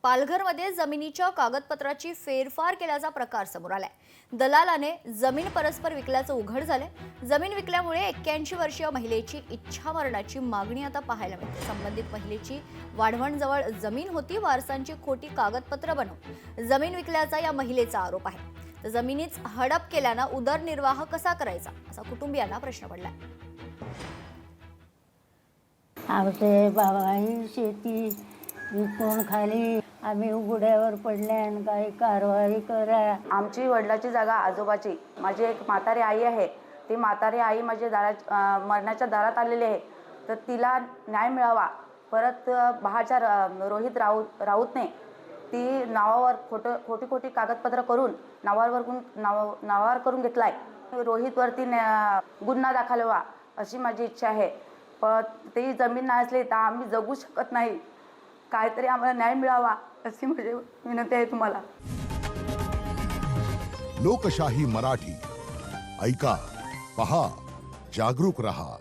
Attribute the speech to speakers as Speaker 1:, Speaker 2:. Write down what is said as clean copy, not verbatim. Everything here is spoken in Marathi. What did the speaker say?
Speaker 1: पालघरमध्ये जमिनीच्या कागदपत्राची फेरफार केल्याचा प्रकार समोर आलाय। दलालाने जमीन परस्पर विकल्याचं उघड झालंय। जमीन विकल्यामुळे 81 वर्षीय महिलेची इच्छा मरणाची मागणी आता पाहायला मिळते। संबंधित महिलेची वाढवणजवळ जमीन होती, वारसांची खोटी कागदपत्र बनवून जमीन विकल्याचा या महिलेचा आरोप आहे। तर जमिनीच हडप केल्यानं उदरनिर्वाह कसा करायचा असा कुटुंबियांना प्रश्न पडलाय।
Speaker 2: आमचे बाबाही शेती विकून खाली आम्ही उघड्यावर पडले आणि काही कारवाई करा।
Speaker 3: आमची वडिलाची जागा आजोबाची, माझी एक म्हातारी आई आहे। ती म्हातारी आई माझ्या दारात मरणाच्या दारात आलेली आहे, तर तिला न्याय मिळावा। परत बहाच्या रोहित राऊतने ती नावावर खोटी कागदपत्र करून नावावर करून घेतलाय। रोहितवरती गुन्हा दाखल व्हावा अशी माझी इच्छा आहे। पण ती जमीन नसली तर आम्ही जगू शकत नाही। काहीतरी आम्हाला न्याय मिळावा अशी माझी विनंती आहे तुम्हाला।
Speaker 4: लोकशाही मराठी ऐका, पहा, जागरूक रहा।